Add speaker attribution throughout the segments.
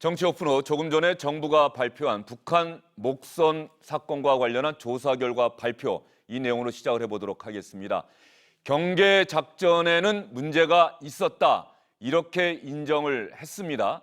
Speaker 1: 정치 오픈 후 조금 전에 정부가 발표한 북한 목선 사건과 관련한 조사 결과 발표, 이 내용으로 시작을 해보도록 하겠습니다. 경계 작전에는 문제가 있었다, 이렇게 인정을 했습니다.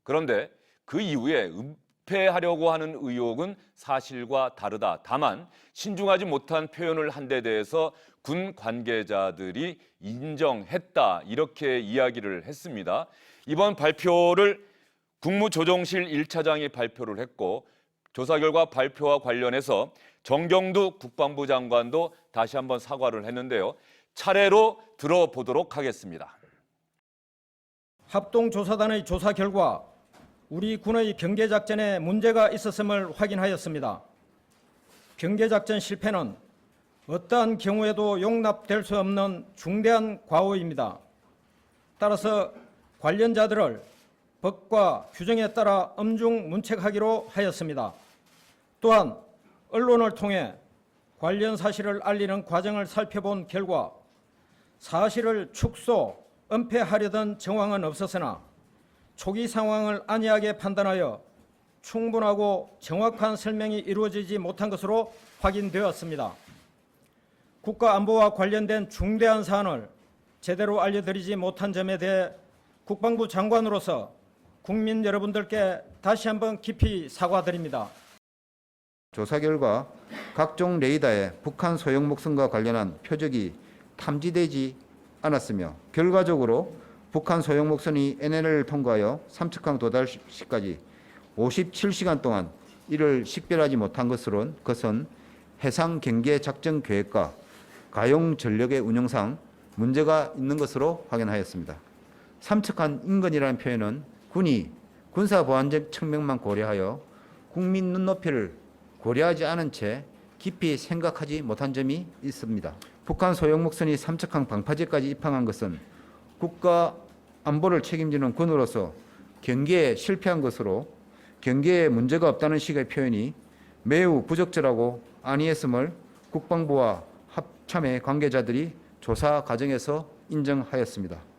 Speaker 1: 그런데 그 이후에 은폐하려고 하는 의혹은 사실과 다르다. 다만 신중하지 못한 표현을 한 데 대해서 군 관계자들이 인정했다, 이렇게 이야기를 했습니다. 이번 발표를 국무조정실 1차장이 발표를 했고, 조사 결과 발표와 관련해서 정경두 국방부 장관도 다시 한번 사과를 했는데요. 차례로 들어보도록 하겠습니다.
Speaker 2: 합동조사단의 조사 결과 우리 군의 경계작전에 문제가 있었음을 확인하였습니다. 경계작전 실패는 어떠한 경우에도 용납될 수 없는 중대한 과오입니다. 따라서 관련자들을 법과 규정에 따라 엄중 문책하기로 하였습니다. 또한 언론을 통해 관련 사실을 알리는 과정을 살펴본 결과 사실을 축소, 은폐하려던 정황은 없었으나 초기 상황을 안이하게 판단하여 충분하고 정확한 설명이 이루어지지 못한 것으로 확인되었습니다. 국가안보와 관련된 중대한 사안을 제대로 알려드리지 못한 점에 대해 국방부 장관으로서 국민 여러분들께 다시 한번 깊이 사과드립니다.
Speaker 3: 조사 결과 각종 레이더에 북한 소형 목선과 관련한 표적이 탐지되지 않았으며 결과적으로 북한 소형 목선이 NLL을 통과하여 삼척항 도달 시까지 57시간 동안 이를 식별하지 못한 것은 해상 경계 작전 계획과 가용 전력의 운영상 문제가 있는 것으로 확인하였습니다. 삼척항 인근이라는 표현은 군이 군사보안적 측면만 고려하여 국민 눈높이를 고려하지 않은 채 깊이 생각하지 못한 점이 있습니다. 북한 소형 목선이 삼척항 방파제까지 입항한 것은 국가 안보를 책임지는 군으로서 경계에 실패한 것으로 경계에 문제가 없다는 식의 표현이 매우 부적절하고 아니했음을 국방부와 합참의 관계자들이 조사 과정에서 인정하였습니다.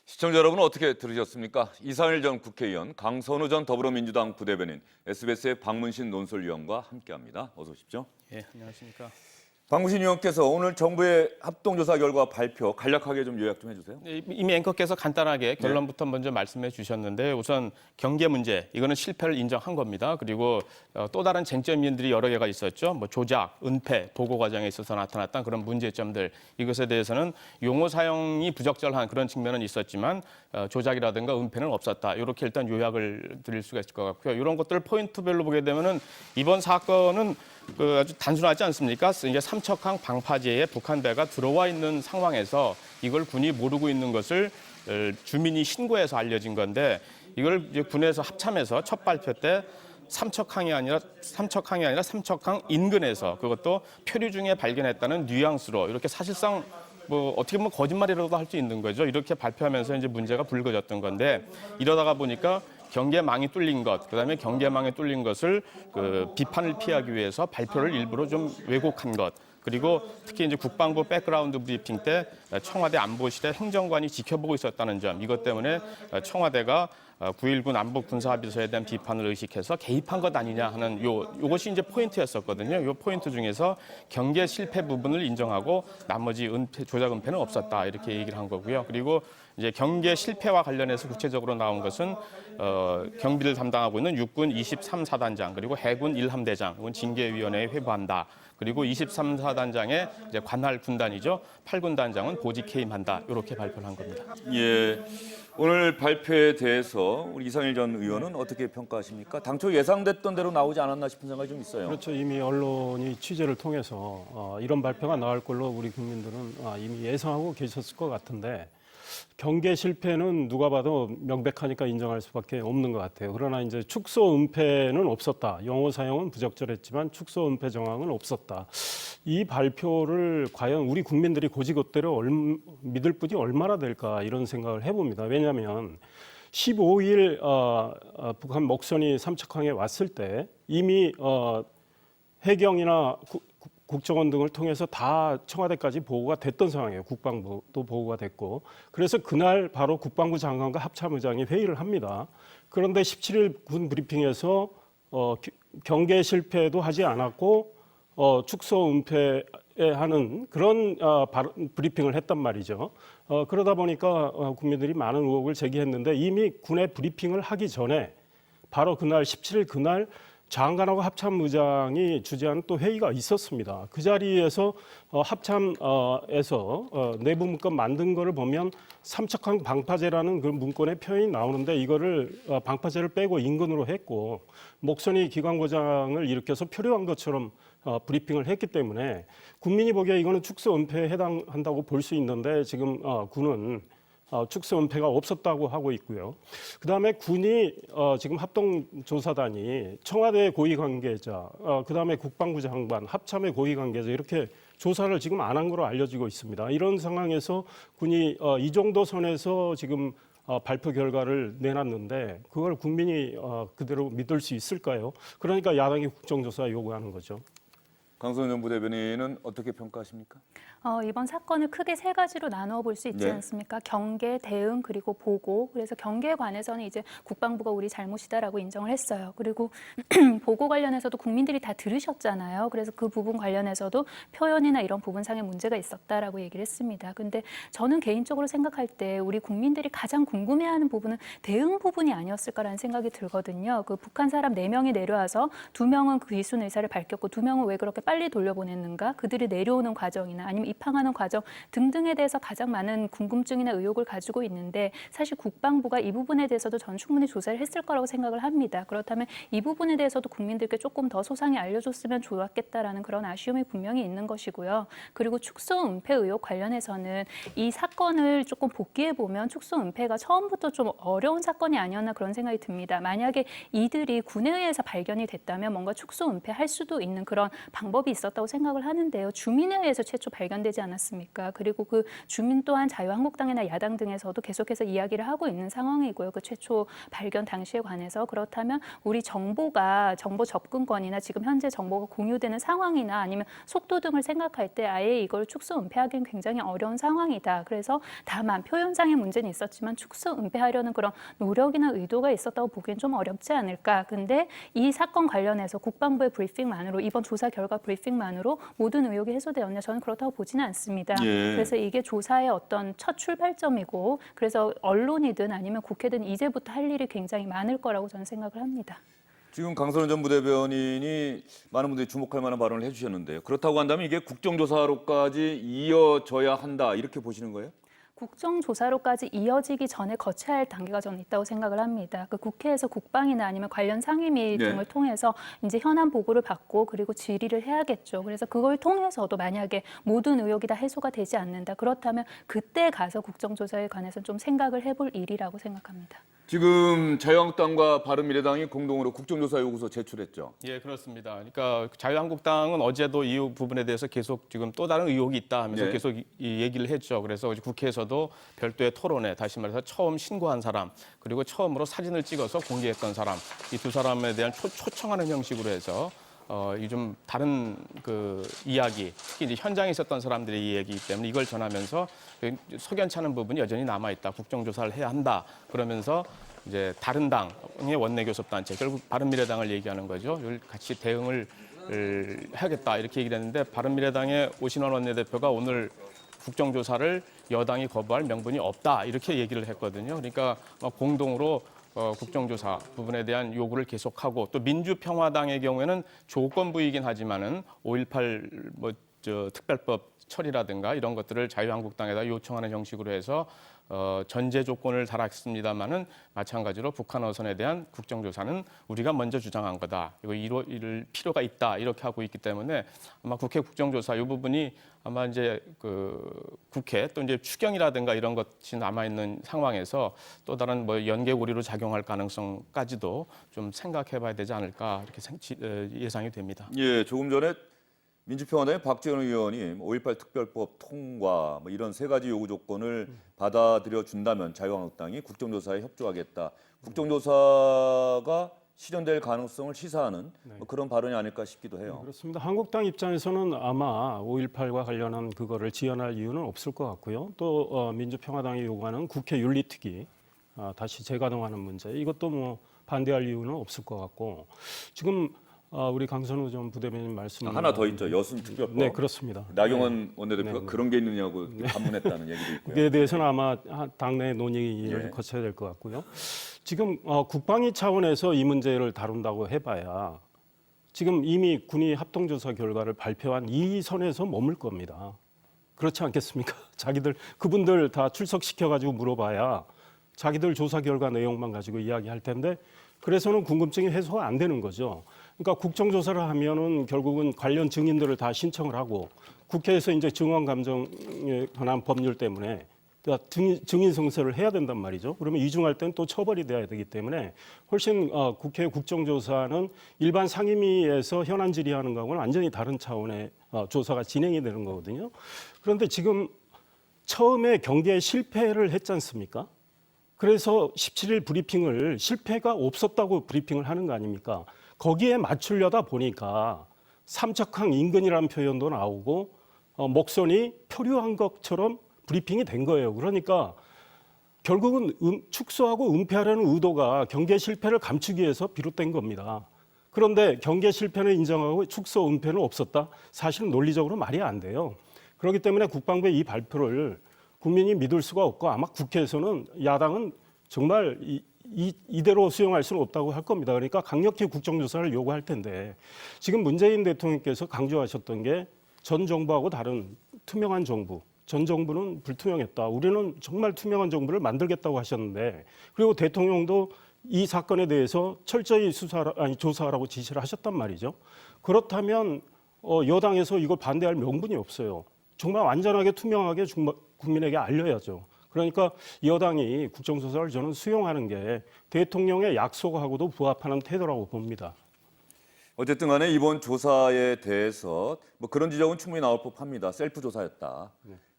Speaker 1: 시청자 여러분, 어떻게 들으셨습니까? 이상일 전 국회의원, 강선우 전 더불어민주당 부대변인, SBS의 박문신 논설위원과 함께합니다. 어서 오십시오.
Speaker 4: 예, 안녕하십니까.
Speaker 1: 박문신 의원께서 오늘 정부의 합동조사 결과 발표 간략하게 좀 요약 좀 해주세요.
Speaker 4: 이미 앵커께서 간단하게 결론부터 먼저 말씀해 주셨는데, 우선 경계 문제, 이거는 실패를 인정한 겁니다. 그리고 또 다른 쟁점인들이 여러 개가 있었죠. 뭐 조작, 은폐, 보고 과정에 있어서 나타났던 그런 문제점들, 이것에 대해서는 용어 사용이 부적절한 그런 측면은 있었지만 조작이라든가 은폐는 없었다. 이렇게 일단 요약을 드릴 수가 있을 것 같고요. 이런 것들을 포인트별로 보게 되면은 이번 사건은 아주 단순하지 않습니까? 이제 삼척항 방파제에 북한 배가 들어와 있는 상황에서 이걸 군이 모르고 있는 것을 주민이 신고해서 알려진 건데, 이걸 이제 군에서 합참에서 첫 발표 때 삼척항이 아니라 삼척항 인근에서, 그것도 표류 중에 발견했다는 뉘앙스로, 이렇게 사실상 뭐 어떻게 보면 거짓말이라고도 할 수 있는 거죠. 이렇게 발표하면서 이제 문제가 불거졌던 건데, 이러다가 보니까 경계망이 뚫린 것, 그다음에 경계망에 뚫린 것을 비판을 피하기 위해서 발표를 일부러 좀 왜곡한 것, 그리고 특히 이제 국방부 백그라운드 브리핑 때 청와대 안보실의 행정관이 지켜보고 있었다는 점, 이것 때문에 청와대가 9.19 남북 군사합의서에 대한 비판을 의식해서 개입한 것 아니냐 하는 요것이 이제 포인트였었거든요. 요 포인트 중에서 경계 실패 부분을 인정하고 나머지 조작 은폐는 없었다, 이렇게 얘기를 한 거고요. 그리고 이제 경계 실패와 관련해서 구체적으로 나온 것은 경비를 담당하고 있는 육군 23사단장, 그리고 해군 1함대장, 이건 징계위원회에 회부한다. 그리고 23사단장의 이제 관할 군단이죠. 8군단장은 보직 해임한다. 이렇게 발표를 한 겁니다.
Speaker 1: 예, 오늘 발표에 대해서 우리 이상일 전 의원은 어떻게 평가하십니까? 당초 예상됐던 대로 나오지 않았나 싶은 생각이 좀 있어요.
Speaker 5: 그렇죠. 이미 언론이 취재를 통해서 이런 발표가 나올 걸로 우리 국민들은 이미 예상하고 계셨을 것 같은데, 경계 실패는 누가 봐도 명백하니까 인정할 수밖에 없는 것 같아요. 그러나 이제 축소 은폐는 없었다. 용어 사용은 부적절했지만 축소 은폐 정황은 없었다. 이 발표를 과연 우리 국민들이 고지것대로 믿을 분이 얼마나 될까, 이런 생각을 해봅니다. 왜냐하면 15일 북한 목선이 삼척항에 왔을 때 이미 해경이나 국정원 등을 통해서 다 청와대까지 보고가 됐던 상황이에요. 국방부도 보고가 됐고. 그래서 그날 바로 국방부 장관과 합참의장이 회의를 합니다. 그런데 17일 군 브리핑에서 경계 실패도 하지 않았고 축소 은폐하는 그런 브리핑을 했단 말이죠. 그러다 보니까 국민들이 많은 의혹을 제기했는데 이미 군의 브리핑을 하기 전에 바로 그날 17일 그날 장관하고 합참의장이 주재하는 또 회의가 있었습니다. 그 자리에서 합참에서 내부 문건 만든 거를 보면 삼척항 방파제라는 그 문건의 표현이 나오는데 이거를 방파제를 빼고 인근으로 했고 목선이 기관고장을 일으켜서 표류한 것처럼 브리핑을 했기 때문에 국민이 보기에 이거는 축소 은폐에 해당한다고 볼 수 있는데 지금 군은 축소 은폐가 없었다고 하고 있고요. 그다음에 군이 지금 합동조사단이 청와대 고위관계자, 그다음에 국방부 장관, 합참의 고위관계자 이렇게 조사를 지금 안 한 거로 알려지고 있습니다. 이런 상황에서 군이 이 정도 선에서 지금 발표 결과를 내놨는데 그걸 국민이 그대로 믿을 수 있을까요? 그러니까 야당이 국정조사 요구하는 거죠.
Speaker 1: 강선현 부대변인은 어떻게 평가하십니까?
Speaker 6: 이번 사건을 크게 세 가지로 나누어 볼 수 있지
Speaker 1: 네.
Speaker 6: 않습니까? 경계, 대응, 그리고 보고. 그래서 경계에 관해서는 이제 국방부가 우리 잘못이다라고 인정을 했어요. 그리고 보고 관련해서도 국민들이 다 들으셨잖아요. 그래서 그 부분 관련해서도 표현이나 이런 부분상의 문제가 있었다라고 얘기를 했습니다. 근데 저는 개인적으로 생각할 때 우리 국민들이 가장 궁금해하는 부분은 대응 부분이 아니었을까라는 생각이 들거든요. 그 북한 사람 4명이 내려와서 2명은 그 귀순 의사를 밝혔고 2명은 왜 그렇게 빨리 돌려보냈는가? 그들이 내려오는 과정이나 아니면 입항하는 과정 등등에 대해서 가장 많은 궁금증이나 의혹을 가지고 있는데 사실 국방부가 이 부분에 대해서도 전 충분히 조사를 했을 거라고 생각을 합니다. 그렇다면 이 부분에 대해서도 국민들께 조금 더 소상히 알려줬으면 좋았겠다라는 그런 아쉬움이 분명히 있는 것이고요. 그리고 축소 은폐 의혹 관련해서는 이 사건을 조금 복기해 보면 축소 은폐가 처음부터 좀 어려운 사건이 아니었나 그런 생각이 듭니다. 만약에 이들이 군에 의해서 발견이 됐다면 뭔가 축소 은폐할 수도 있는 그런 방법이 있었다고 생각을 하는데요. 주민에 의해서 최초 발견되지 않았습니까? 그리고 그 주민 또한 자유한국당이나 야당 등에서도 계속해서 이야기를 하고 있는 상황이고요. 그 최초 발견 당시에 관해서 그렇다면 우리 정보가 정보 접근권이나 지금 현재 정보가 공유되는 상황이나 아니면 속도 등을 생각할 때 아예 이걸 축소 은폐하기는 굉장히 어려운 상황이다. 그래서 다만 표현상의 문제는 있었지만 축소 은폐하려는 그런 노력이나 의도가 있었다고 보기엔 좀 어렵지 않을까. 근데 이 사건 관련해서 국방부의 브리핑만으로 이번 조사 결과 브리핑만으로 모든 의혹이 해소되었냐 저는 그렇다고 보지는 않습니다.
Speaker 1: 예.
Speaker 6: 그래서 이게 조사의 어떤 첫 출발점이고 그래서 언론이든 아니면 국회든 이제부터 할 일이 굉장히 많을 거라고 저는 생각을 합니다.
Speaker 1: 지금 강선현 전 부대변인이 많은 분들이 주목할 만한 발언을 해주셨는데요. 그렇다고 한다면 이게 국정조사로까지 이어져야 한다 이렇게 보시는 거예요?
Speaker 6: 국정조사로까지 이어지기 전에 거쳐야 할 단계가 저는 있다고 생각을 합니다. 그 국회에서 국방이나 아니면 관련 상임위
Speaker 1: 네.
Speaker 6: 등을 통해서 이제 현안 보고를 받고 그리고 질의를 해야겠죠. 그래서 그걸 통해서도 만약에 모든 의혹이 다 해소가 되지 않는다. 그렇다면 그때 가서 국정조사에 관해서 좀 생각을 해볼 일이라고 생각합니다.
Speaker 1: 지금 자유한국당과 바른미래당이 공동으로 국정조사 요구서 제출했죠.
Speaker 4: 예, 그렇습니다. 그러니까 자유한국당은 어제도 이 부분에 대해서 계속 지금 또 다른 의혹이 있다 하면서
Speaker 1: 네.
Speaker 4: 계속 이 얘기를 했죠. 그래서 국회에서도 별도의 토론회, 다시 말해서 처음 신고한 사람, 그리고 처음으로 사진을 찍어서 공개했던 사람, 이 두 사람에 대한 초청하는 형식으로 해서 이 좀 다른 그 이야기, 특히 이제 현장에 있었던 사람들의 이야기이기 때문에 이걸 전하면서 석연찮은 부분이 여전히 남아 있다. 국정조사를 해야 한다. 그러면서 이제 다른 당의 원내교섭단체, 결국 바른미래당을 얘기하는 거죠. 이걸 같이 대응을 해야겠다 이렇게 얘기를 했는데 바른미래당의 오신환 원내대표가 오늘 국정조사를 여당이 거부할 명분이 없다 이렇게 얘기를 했거든요. 그러니까 공동으로 국정조사 부분에 대한 요구를 계속하고 또 민주평화당의 경우에는 조건부이긴 하지만은 5.18 특별법 처리라든가 이런 것들을 자유한국당에다 요청하는 형식으로 해서 전제 조건을 달았습니다만은 마찬가지로 북한 어선에 대한 국정조사는 우리가 먼저 주장한 거다. 이거 이룰 필요가 있다. 이렇게 하고 있기 때문에 아마 국회 국정조사 이 부분이 아마 이제 그 국회 또 이제 추경이라든가 이런 것이 남아 있는 상황에서 또 다른 뭐 연계 고리로 작용할 가능성까지도 좀 생각해봐야 되지 않을까 이렇게 예상이 됩니다.
Speaker 1: 예, 조금 전에 민주평화당의 박지원 의원이 5.18 특별법 통과 뭐 이런 세 가지 요구 조건을 받아들여 준다면 자유한국당이 국정조사에 협조하겠다. 국정조사가 실현될 가능성을 시사하는 뭐 그런 발언이 아닐까 싶기도 해요.
Speaker 5: 그렇습니다. 한국당 입장에서는 아마 5.18과 관련한 그거를 지연할 이유는 없을 것 같고요. 또 민주평화당이 요구하는 국회 윤리특위 다시 재가동하는 문제 이것도 뭐 반대할 이유는 없을 것 같고 지금 우리 강선우 전 부대변인 말씀
Speaker 1: 하나 더 있죠. 여순 특별법.
Speaker 5: 네, 그렇습니다.
Speaker 1: 나경원 원내대표가
Speaker 5: 네.
Speaker 1: 그런 게 있느냐고 반문했다는 얘기도 있고요.
Speaker 5: 그에 대해서는 아마 당내 논의를
Speaker 1: 예.
Speaker 5: 거쳐야 될 것 같고요. 지금 국방위 차원에서 이 문제를 다룬다고 해봐야 지금 이미 군이 합동조사 결과를 발표한 이 선에서 머물 겁니다. 그렇지 않겠습니까? 그분들 다 출석시켜가지고 물어봐야 자기들 조사 결과 내용만 가지고 이야기할 텐데 그래서는 궁금증이 해소가 안 되는 거죠. 그러니까 국정조사를 하면은 결국은 관련 증인들을 다 신청을 하고 국회에서 이제 증언 감정에 관한 법률 때문에 증인 성사를 해야 된단 말이죠. 그러면 이중할 때는 또 처벌이 돼야 되기 때문에 훨씬 국회 국정조사는 일반 상임위에서 현안 질의하는 거하고는 완전히 다른 차원의 조사가 진행이 되는 거거든요. 그런데 지금 처음에 경계에 실패를 했지 않습니까? 그래서 17일 브리핑을 실패가 없었다고 브리핑을 하는 거 아닙니까? 거기에 맞추려다 보니까 삼척항 인근이라는 표현도 나오고 목선이 표류한 것처럼 브리핑이 된 거예요. 그러니까 결국은 축소하고 은폐하려는 의도가 경계 실패를 감추기 위해서 비롯된 겁니다. 그런데 경계 실패는 인정하고 축소, 은폐는 없었다? 사실은 논리적으로 말이 안 돼요. 그렇기 때문에 국방부의 이 발표를 국민이 믿을 수가 없고 아마 국회에서는 야당은 정말 이대로 수용할 수는 없다고 할 겁니다. 그러니까 강력히 국정조사를 요구할 텐데 지금 문재인 대통령께서 강조하셨던 게 전 정부하고 다른 투명한 정부, 전 정부는 불투명했다. 우리는 정말 투명한 정부를 만들겠다고 하셨는데 그리고 대통령도 이 사건에 대해서 철저히 조사하라고 지시를 하셨단 말이죠. 그렇다면 여당에서 이걸 반대할 명분이 없어요. 정말 완전하게 투명하게 국민에게 알려야죠. 그러니까 여당이 국정조사를 저는 수용하는 게 대통령의 약속하고도 부합하는 태도라고 봅니다.
Speaker 1: 어쨌든 간에 이번 조사에 대해서 뭐 그런 지적은 충분히 나올 법합니다. 셀프 조사였다.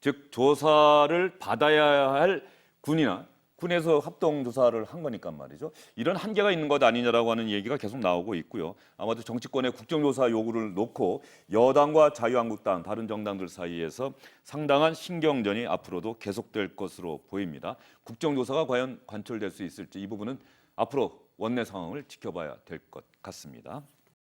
Speaker 1: 즉 조사를 받아야 할 군이나 군에서 합동 조사를 한 거니까 말이죠. 이런 한계가 있는 것 아니냐라고 하는 얘기가 계속 나오고 있고요. 아마도 정치권의 국정조사 요구를 놓고 여당과 자유한국당 다른 정당들 사이에서 상당한 신경전이 앞으로도 계속될 것으로 보입니다. 국정조사가 과연 관철될 수 있을지 이 부분은 앞으로 원내 상황을 지켜봐야 될 것 같습니다.